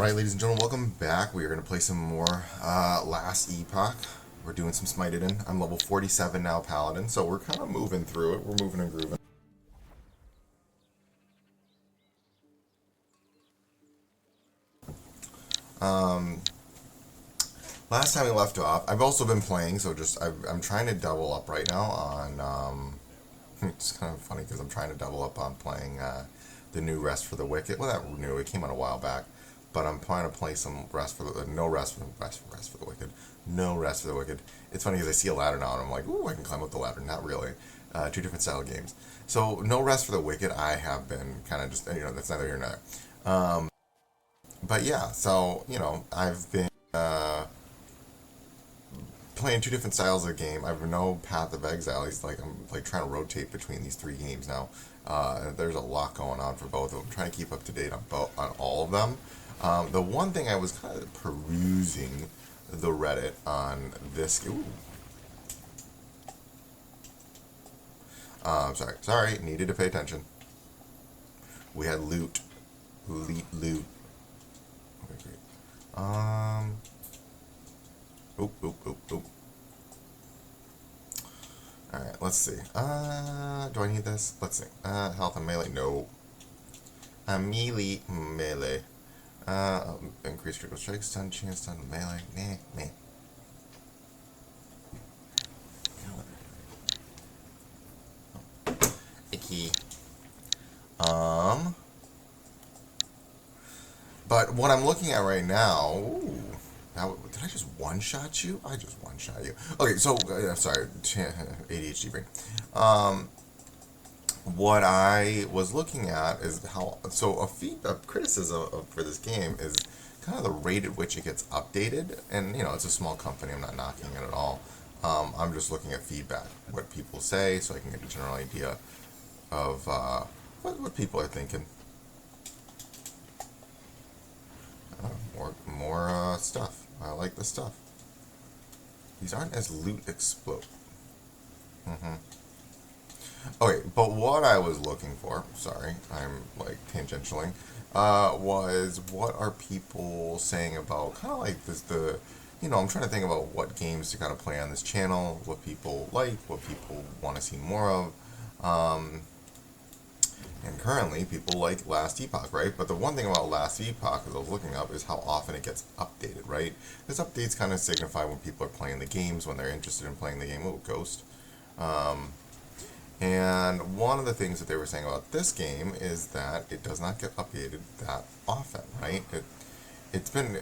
Alright, ladies and gentlemen, welcome back. We are going to play some more Last Epoch. We're doing some smited in. I'm level 47 now, Paladin, so we're kind of moving through it. We're moving and grooving. Last time we left off, I've also been playing, so I'm trying to double up right now on, it's kind of funny because I'm trying to double up on playing the new Rest for the Wicked. Well, not new, it came out a while back. But I'm trying to play some no rest for the wicked. No rest for the wicked. It's funny because I see a ladder now and I'm like, ooh, I can climb up the ladder. Not really. Two different style games. So no rest for the wicked. I have been kind of just that's neither here nor there. But yeah, so I've been playing two different styles of game. I've no Path of Exile. I'm like trying to rotate between these three games now. There's a lot going on for both of them. I'm trying to keep up to date on all of them. The one thing I was kind of perusing the Reddit on this. Ooh. Sorry, needed to pay attention. We had loot. Loot. Okay, great. Oop. Alright, let's see. Do I need this? Let's see. Health and melee? No. Melee. Increase critical strike, stun, chance, stun, melee. Meh. Icky. But what I'm looking at right now. Ooh, now, did I just one-shot you? I just one-shot you. Okay, so sorry, ADHD brain. What I was looking at is how a criticism for this game is kind of the rate at which it gets updated, and it's a small company. I'm not knocking it at all. I'm just looking at feedback, what people say, so I can get a general idea of what people are thinking. More stuff. I like the stuff. These aren't as loot explode. Okay, but what I was looking for, sorry, I'm like tangentialing, was what are people saying about kind of like this, I'm trying to think about what games to kind of play on this channel, what people like, what people want to see more of. And currently, people like Last Epoch, right? But the one thing about Last Epoch, as I was looking up, is how often it gets updated, right? Because updates kind of signify when people are playing the games, when they're interested in playing the game. Oh, Ghost. And one of the things that they were saying about this game is that it does not get updated that often, right? It's been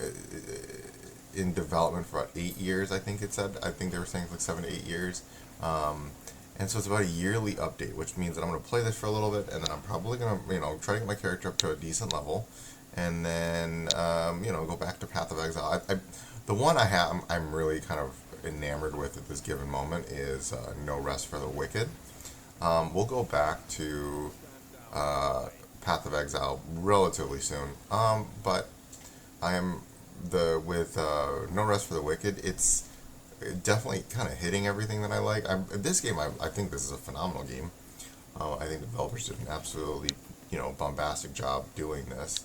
in development for about 8 years, I think it said. I think they were saying it's like 7 to 8 years. And so it's about a yearly update, which means that I'm going to play this for a little bit, and then I'm probably going to, try to get my character up to a decent level, and then, go back to Path of Exile. The one I'm really kind of enamored with at this given moment is No Rest for the Wicked. We'll go back to Path of Exile relatively soon, but I am with No Rest for the Wicked. It's definitely kind of hitting everything that I like. This game, I think this is a phenomenal game. I think developers did an absolutely, bombastic job doing this,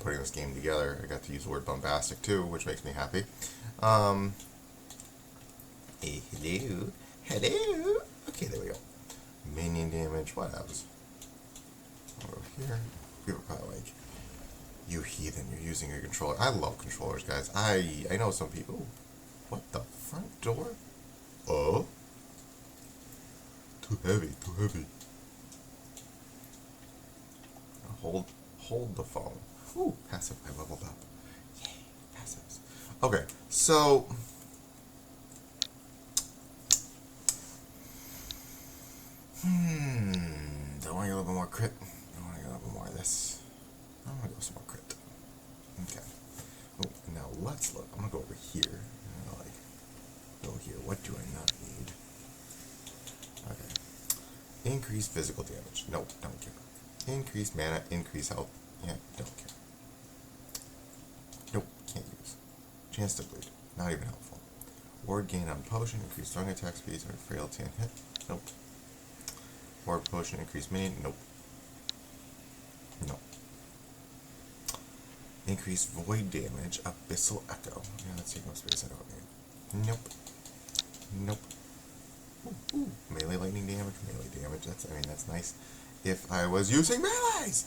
putting this game together. I got to use the word bombastic too, which makes me happy. Hey, hello. Okay, there we go. Minion damage, what else? Over here, people are probably like, you heathen, you're using your controller. I love controllers, guys. I know some people. Ooh, what the front door? Oh, too heavy. Hold the phone. Ooh, passive. I leveled up. Yay, passives. Okay, so. Do I want to get a little bit more crit? I want to get a little bit more of this. I want to go some more crit. Okay. Oh, now let's look. I'm going to go over here. I'm going to go here. What do I not need? Okay. Increase physical damage. Nope, don't care. Increase mana, increase health. Yeah, don't care. Nope, can't use. Chance to bleed. Not even helpful. Ward gain on potion, increase throwing attack speed or frailty and hit. Nope. Ward potion, increase minion. Nope. Increase void damage, abyssal echo. Yeah, let's take no space, I don't need. Nope. Nope. Ooh. Melee lightning damage, that's nice. If I was using melees!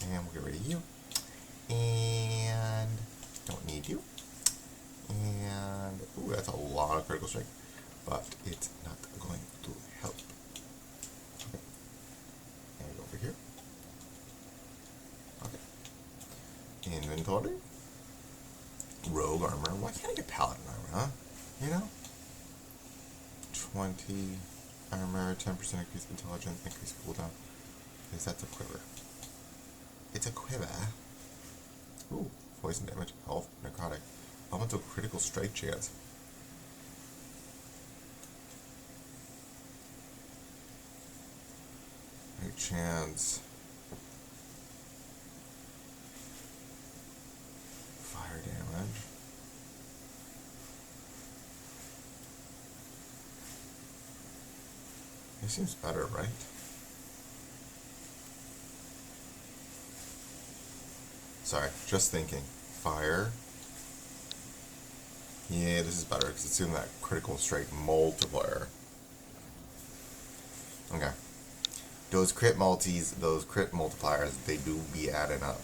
And we'll get rid of you. And don't need you. And ooh, that's a lot of critical strike. But it's not going to help. Okay. And over here. Okay. Inventory. Rogue armor. Why can't I get paladin armor, huh? You know? 20 armor, 10% increased intelligence, increased cooldown. Because that's a quiver. It's a quiver. Ooh, poison damage, health, necrotic. Elemental critical strike chance. Right chance. Fire damage. It seems better, right? Sorry, just thinking. Fire. Yeah, this is better because it's in that critical strike multiplier. Okay. Those crit multis, those crit multipliers, they do be adding up.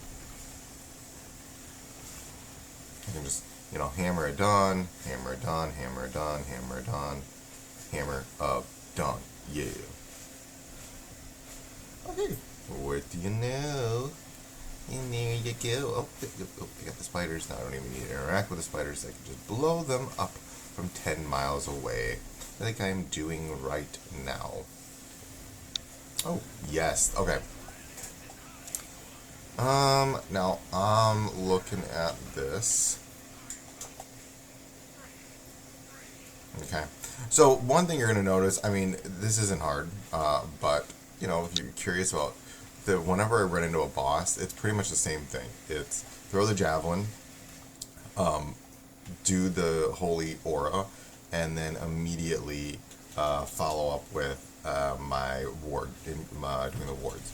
I can just, hammer it done, hammer it done, hammer it done, hammer it done, hammer up, done. Yeah. Okay. What do you know? And there you go. Oh, I got the spiders now. I don't even need to interact with the spiders. I can just blow them up from 10 miles away. Like I am doing right now. Oh, yes. Okay. Now I'm looking at this. Okay. So one thing you're going to notice, this isn't hard, but, if you're curious about whenever I run into a boss, it's pretty much the same thing. It's throw the javelin, do the holy aura, and then immediately follow up with my ward, doing the wards.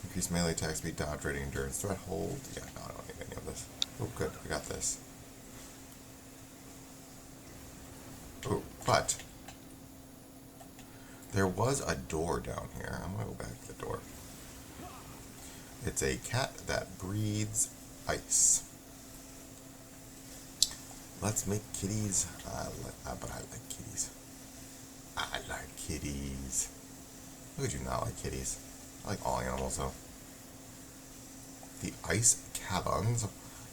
Increase melee attack speed, dodge, rating, endurance, threat, hold. Yeah, no, I don't need any of this. Oh, good, we got this. Oh, but there was a door down here. I'm gonna go back to the door. It's a cat that breathes ice. Let's make kitties. But I like kitties. I like kitties. Who would you not like kitties? I like all animals though. The ice caverns.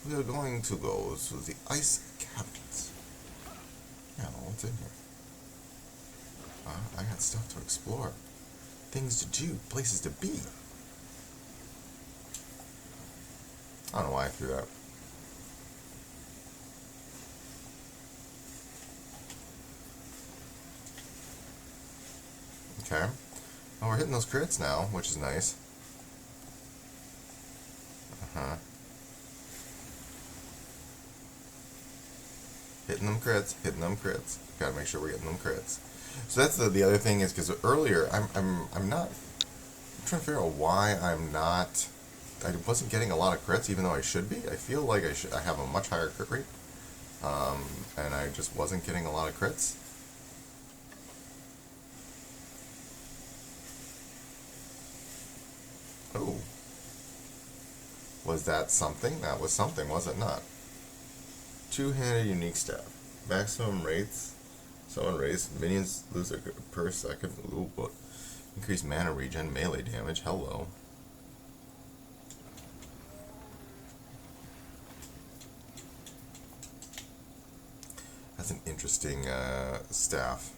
We are going to go to the ice caverns. Yeah, well, what's in here? I got stuff to explore. Things to do. Places to be. I don't know why I threw that. Okay. Well, we're hitting those crits now, which is nice. Hitting them crits. Gotta make sure we're getting them crits. So that's the other thing is because earlier I'm trying to figure out why I wasn't getting a lot of crits even though I should be. I feel like I have a much higher crit rate, and I just wasn't getting a lot of crits. Oh, was that something? That was something, was it not? Two-handed unique staff, maximum rates. Someone raised minions lose their per second. Ooh, what? Increased mana regen, melee damage. Hello. That's an interesting staff.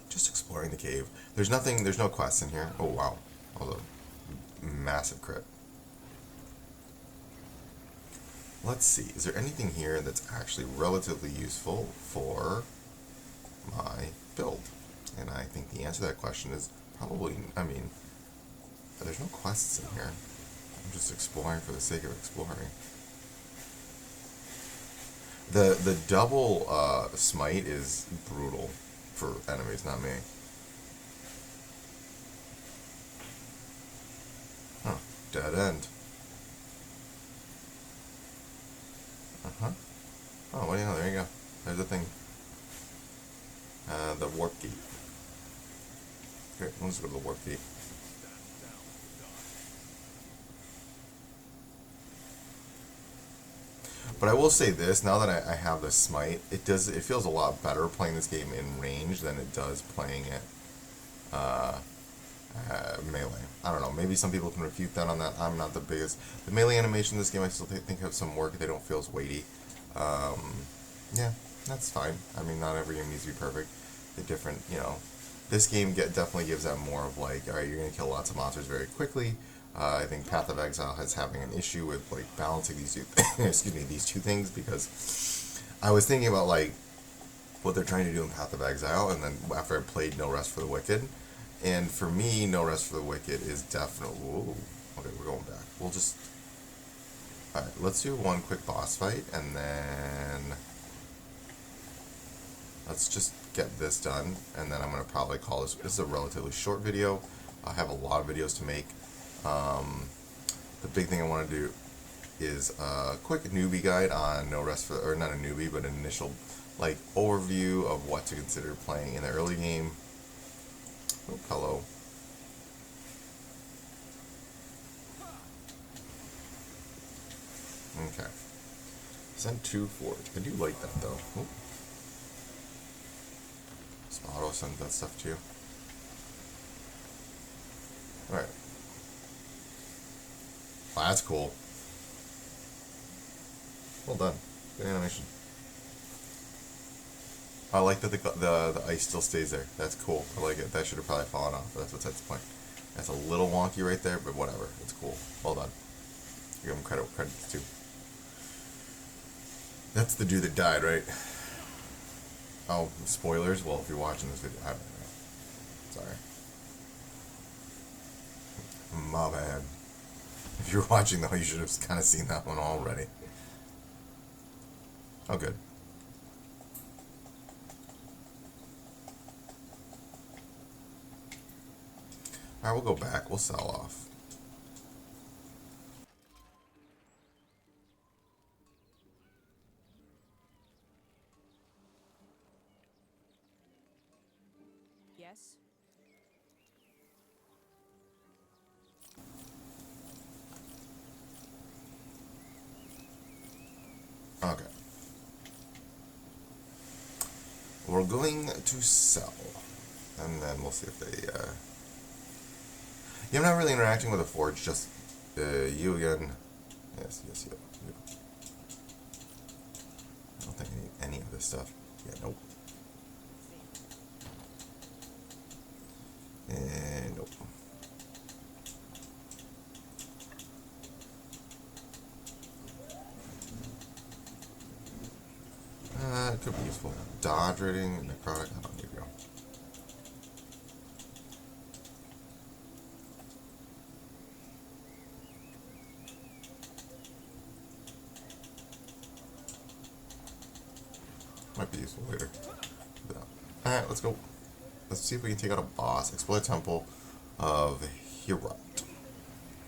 Just exploring the cave. There's no quests in here. Oh wow, that was a massive crit. Let's see, is there anything here that's actually relatively useful for my build? And I think the answer to that question is probably, there's no quests in here. I'm just exploring for the sake of exploring. The double smite is brutal for enemies, not me. Huh. Dead end. Uh-huh. Oh, well, yeah, there you go. There's the thing. The warp gate. Okay, let's go to the warp gate. But I will say this, now that I have the smite, it feels a lot better playing this game in range than it does playing it melee. I don't know, maybe some people can refute that on that. I'm not the biggest. The melee animation in this game I still think have some work. They don't feel as weighty. Yeah, that's fine. I mean, not every game needs to be perfect. The different, this game definitely gives that more of like, alright, you're going to kill lots of monsters very quickly. I think Path of Exile has having an issue with like balancing these two, these two things, because I was thinking about like what they're trying to do in Path of Exile, and then after I played No Rest for the Wicked, and for me, No Rest for the Wicked is definitely. Whoa, okay, we're going back. We'll just. All right, let's do one quick boss fight, and then let's just get this done, and then I'm gonna probably call this. This is a relatively short video. I have a lot of videos to make. The big thing I want to do is a quick newbie guide on No Rest for, or not a newbie, but an initial like overview of what to consider playing in the early game. Oh, hello. Okay. Send 2 forward. I do like that though. Oop. Some auto sends that stuff too. Alright. Wow, that's cool. Well done. Good animation. I like that the ice still stays there. That's cool. I like it. That should have probably fallen off, but that's besides the point. That's a little wonky right there, but whatever. It's cool. Well done. Give him credits too. That's the dude that died, right? Oh, spoilers? Well, if you're watching this video, I don't know. Sorry. My bad. If you're watching though, you should have kind of seen that one already. Oh, good. Alright, we'll go back. We'll sell off. Yes? Okay. We're going to sell. And then we'll see if they, yeah, I'm not really interacting with a forge, just, you again. Yes, you. I don't think I need any of this stuff. Yeah, nope. And nope. It could be useful. Dodge rating, necrotic, I don't need to go. Might be useful later. Alright, let's go. Let's see if we can take out a boss. Explore the Temple of Hirat.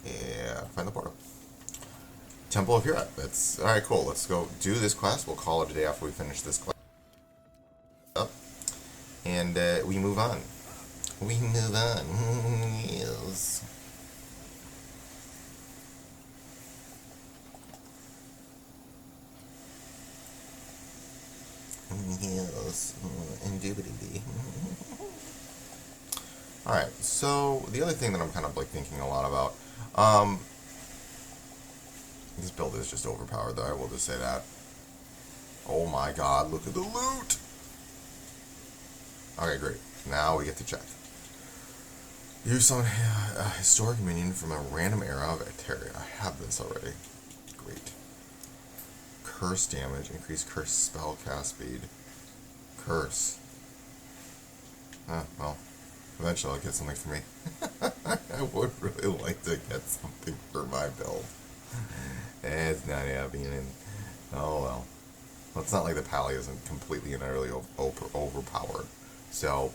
Yeah, find the portal. Temple of Hirat. That's alright, cool. Let's go do this quest. We'll call it a day after we finish this quest up. And we move on. We move on. Yes. Yes. Indubitably. Alright, so the other thing that I'm kind of like thinking a lot about, this build is just overpowered though, I will just say that. Oh my god, look at the loot! Okay, great. Now we get to check. Use some historic minion from a random era of Eteria. I have this already. Great. Curse damage, increase curse spell cast speed. Curse. Well, eventually I'll get something for me. I would really like to get something for my build. It's not happening. Oh well. Well, it's not like the Pally isn't completely and utterly overpowered. So,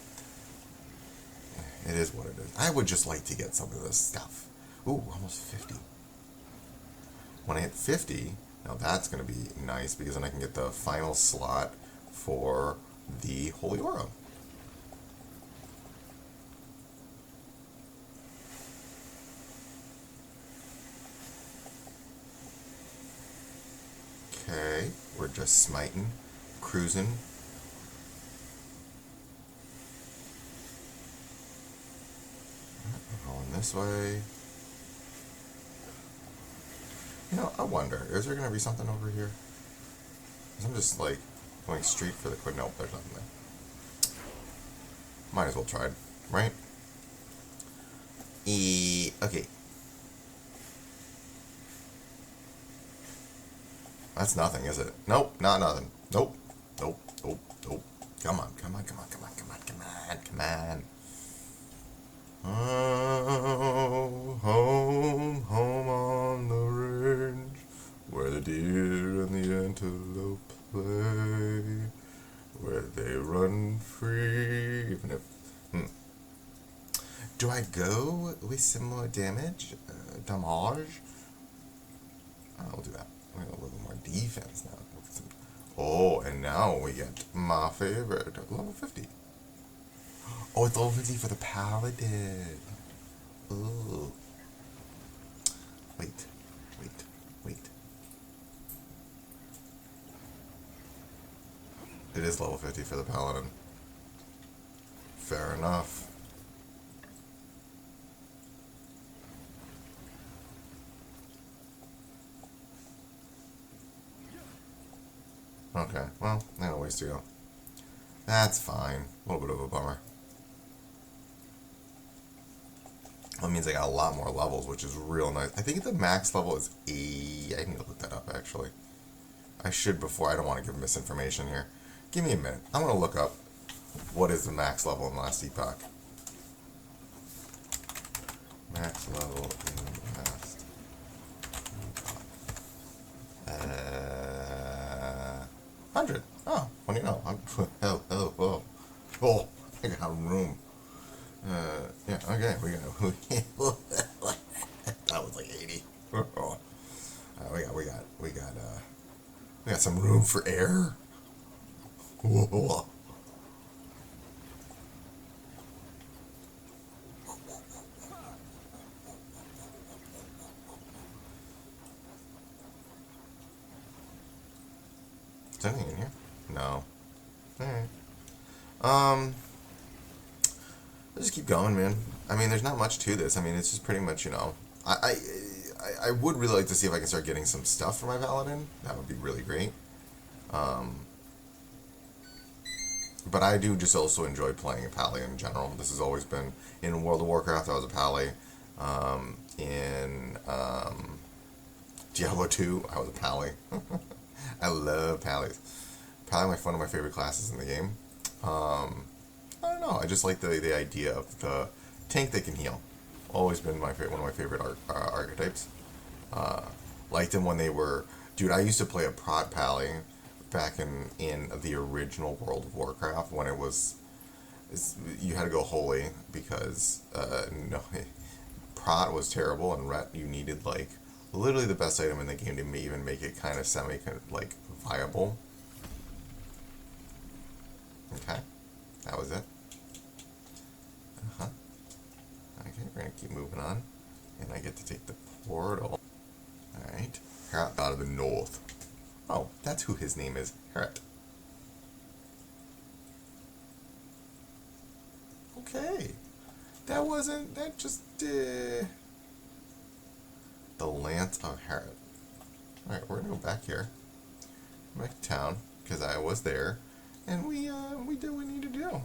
it is what it is. I would just like to get some of this stuff. Ooh, almost 50. When I hit 50, now that's going to be nice because then I can get the final slot for the Holy Aura. Okay, we're just smiting, cruising. We're going this way. You know, I wonder, is there going to be something over here? 'Cause I'm just like going straight for the quick. Nope, there's nothing there. Might as well try, right? Okay. That's nothing, is it? Nope, not nothing. Nope, nope, nope, nope. Come on, come on, come on, come on, come on, come on, come on. Oh, home, home on the range, where the deer and the antelope play, where they run free, even if... Do I go with similar damage? Damage? I'll do that. We got a little more defense now. Oh, and now we get my favorite, level 50. Oh, it's level 50 for the paladin. Ooh. Wait, wait, wait. It is level 50 for the paladin. Fair enough. Okay, well, I got a ways to go. That's fine. A little bit of a bummer. That means I got a lot more levels, which is real nice. I think the max level is 8. I need to look that up, actually. I should before. I don't want to give misinformation here. Give me a minute. I'm going to look up what is the max level in last Epoch. Max level in last Epoch. 100. Oh, what do you know? Oh, I got room. Yeah, okay, we got, that was like 80. We got some room for air. Whoa. Is there anything in here? No. Alright. Let's just keep going, man. I mean, there's not much to this. I mean, it's just pretty much, you know, I would really like to see if I can start getting some stuff for my paladin. That would be really great. But I do just also enjoy playing a pally in general. This has always been in World of Warcraft. I was a pally. In Diablo 2, I was a pally. I love pallies. Pally one of my favorite classes in the game. I don't know. I just like the idea of the tank that can heal. Always been my favorite, one of my favorite archetypes. Liked them when they were... Dude, I used to play a prot pally back in the original World of Warcraft when it was... You had to go holy because no, prot was terrible, and ret you needed like literally the best item in the game to even make it kind of like viable. Okay, that was it. Okay, we're gonna keep moving on, and I get to take the portal. All right, Herot out of the north. Oh, that's who his name is, Herot. Okay, that just the Lance of Herod. Alright, we're gonna go back here. Back to town, because I was there. And we did what we need to do.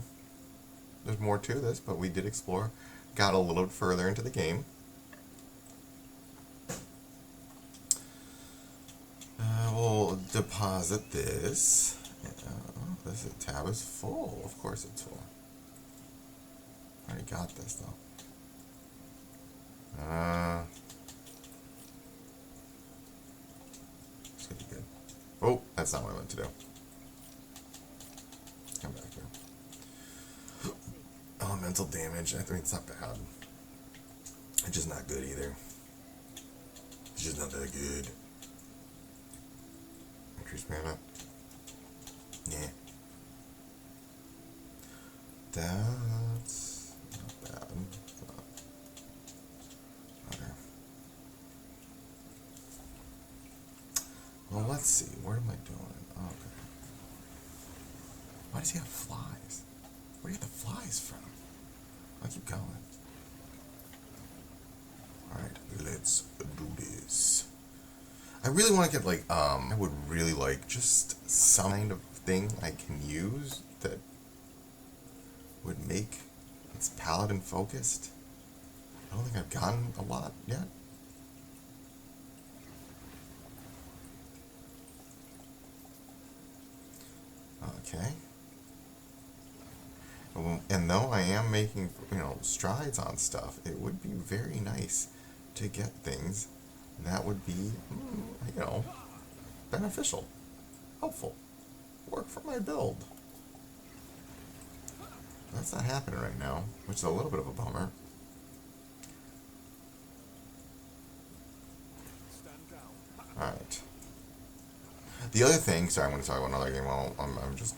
There's more to this, but we did explore. Got a little bit further into the game. We'll deposit this. This tab is full. Of course it's full. I already got this though. It's gonna be good. Oh, that's not what I meant to do. Come back here. Elemental damage. I mean, it's not bad. It's just not good either. It's just not that good. Increase mana. Yeah. That's not bad. Okay. Well, let's see. What am I doing? Oh, okay. Why does he have flies? Where do you get the flies from? I'll keep going. Alright, let's do this. I really want to get, like, I would really like just some kind of thing I can use that would make its paladin focused. I don't think I've gotten a lot yet. Okay. And though I am making, strides on stuff, it would be very nice to get things that would be, beneficial, helpful, work for my build. That's not happening right now, which is a little bit of a bummer. Alright. The other thing, sorry, I'm going to talk about another game. Well,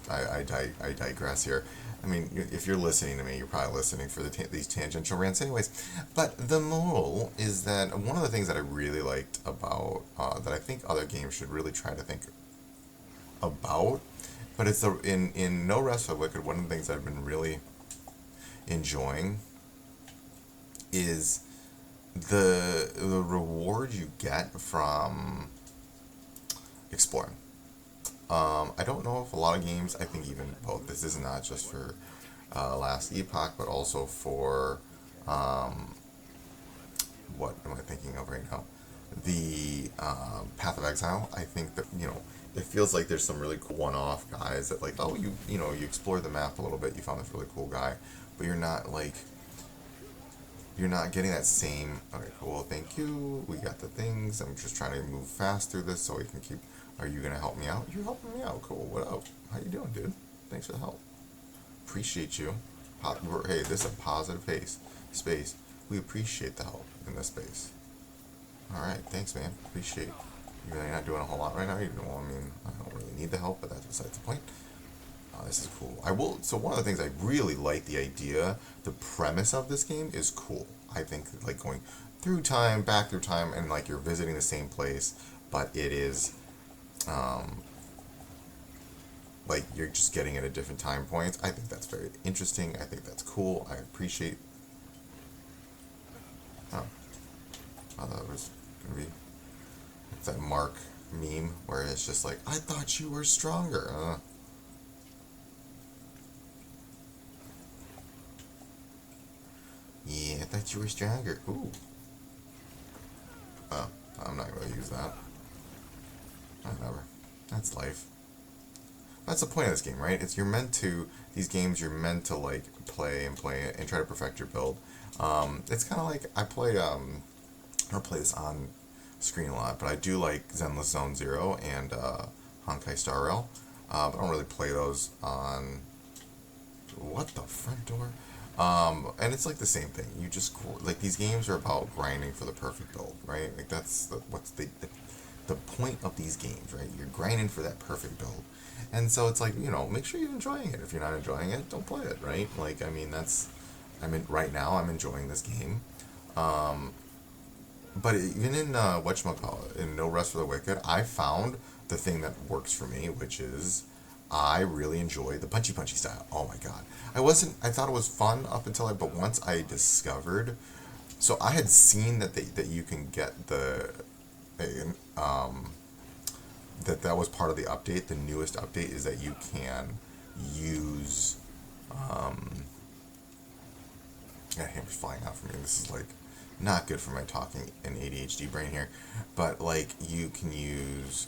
I digress here. I mean, if you're listening to me, you're probably listening for these tangential rants anyways. But the moral is that one of the things that I really liked about, that I think other games should really try to think about, but it's in No Rest for the Wicked, one of the things I've been really enjoying is the reward you get from exploring. I don't know if a lot of games, I think even both, this is not just for last Epoch, but also for, what am I thinking of right now? The Path of Exile. I think that, it feels like there's some really cool one-off guys that, like, oh, you explore the map a little bit, you found this really cool guy, but you're not getting that same, okay, cool, thank you, we got the things, I'm just trying to move fast through this so we can keep, are you going to help me out? You're helping me out, cool, what up? How you doing, dude? Thanks for the help. Appreciate you. Hey, this is a positive space. We appreciate the help in this space. Alright, thanks, man. Appreciate it. You're really not doing a whole lot right now. I don't really need the help, but that's besides the point. This is cool. So one of the things I really like the idea, the premise of this game is cool. I think, like, going through time, back through time, and, like, you're visiting the same place, but it is, like, you're just getting at a different time points. I think that's very interesting. I think that's cool. I appreciate. Oh, I thought it was gonna be that Mark meme where it's just like, I thought you were stronger. Yeah, I thought you were stronger. Ooh. Oh, I'm not going to use that. Whatever. That's life. That's the point of this game, right? These games, you're meant to, like, play it and try to perfect your build. It's kind of like, I don't play this on screen a lot, but I do like Zenless Zone Zero and Honkai Star Rail. But I don't really play those on, what, the front door? And it's like the same thing. You just, like, these games are about grinding for the perfect build, right? Like, that's what's the point of these games, right? You're grinding for that perfect build. And so it's like, make sure you're enjoying it. If you're not enjoying it, don't play it, right? Like, I mean, right now I'm enjoying this game. But even in, whatchamacallit, in No Rest for the Wicked, I found the thing that works for me, which is, I really enjoy the punchy style. Oh my god. I thought it was fun up until but once I discovered, so I had seen that you can get that was part of the update. The newest update is that you can use, hammers flying out from me. This is, like, not good for my talking and ADHD brain here, but, like, you can use,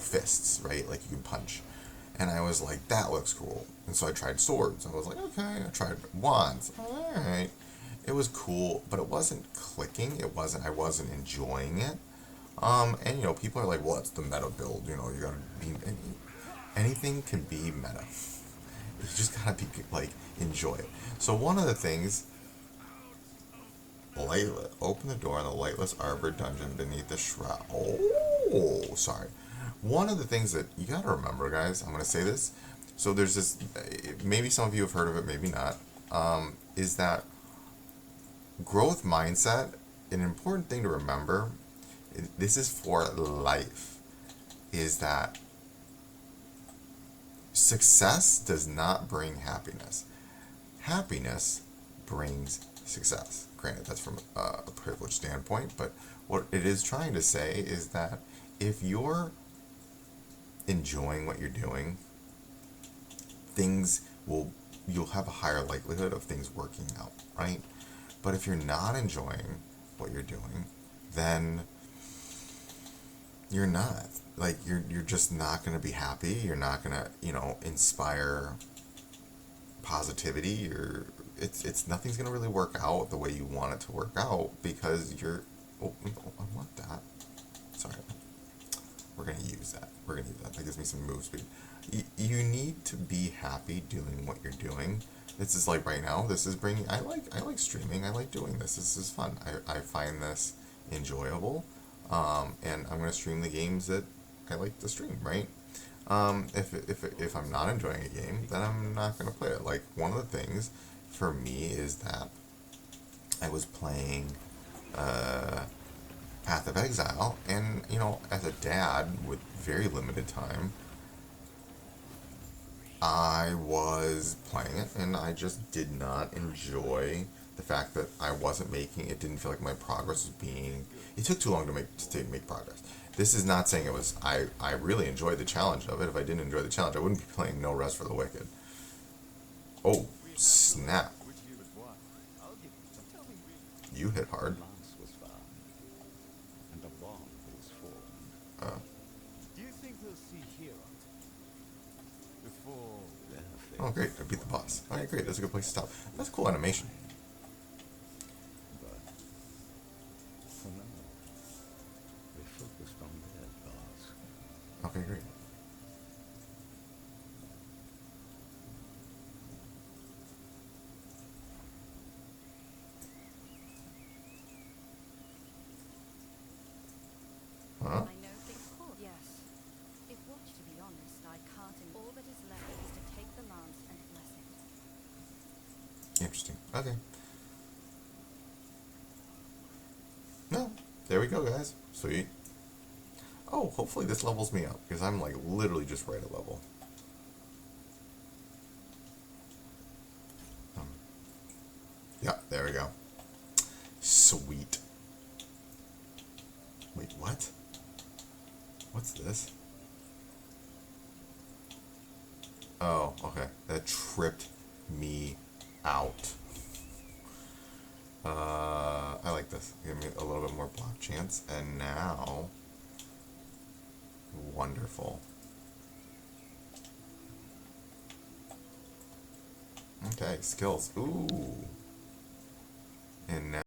fists, right? Like, you can punch. And I was like, that looks cool. And so I tried swords. I was like, okay. I tried wands. Alright. It was cool, but it wasn't clicking. I wasn't enjoying it. And, people are like, well, it's the meta build. You gotta be, anything can be meta. You just gotta be like enjoy it. So one of the things, lightless, open the door in the lightless arbor dungeon beneath the shroud. Oh, sorry. One of the things that you gotta remember, guys, I'm gonna say this. So there's this. Maybe some of you have heard of it, maybe not. Is that growth mindset? An important thing to remember. This is for life. Is that success does not bring happiness. Happiness brings success. Granted, that's from a privileged standpoint, but what it is trying to say is that if you're enjoying what you're doing, you'll have a higher likelihood of things working out, right? But if you're not enjoying what you're doing, then you're not. Like you're just not going to be happy. You're not going to, inspire positivity. It's nothing's going to really work out the way you want it to work out because you're. Oh, I want that. Sorry. We're going to use that. That gives me some move speed. You need to be happy doing what you're doing. This is like right now. This is bringing. I like streaming. I like doing this. This is fun. I find this enjoyable. And I'm gonna stream the games that I like to stream. Right. If I'm not enjoying a game, then I'm not gonna play it. Like one of the things for me is that I was playing Path of Exile, and as a dad with very limited time, I was playing it, and I just did not enjoy the fact that I wasn't making. It didn't feel like my progress was being. It took too long to make progress. This is not saying it was. I really enjoyed the challenge of it. If I didn't enjoy the challenge, I wouldn't be playing No Rest for the Wicked. Oh snap! You hit hard. Uh, oh great! I beat the boss. All right, great. That's a good place to stop. That's cool animation. Okay, great. Huh? I know things could. Yes. If what, to be honest, I can't. All that is left is to take the lance and bless it. Interesting. Okay. No. There we go, guys. Sweet. Oh, hopefully this levels me up, because I'm like literally just right at level. Yeah, there we go. Sweet. Wait, what? What's this? Oh, okay. That tripped me out. I like this. Give me a little bit more block chance, and now... Wonderful. Okay, skills. Ooh. And now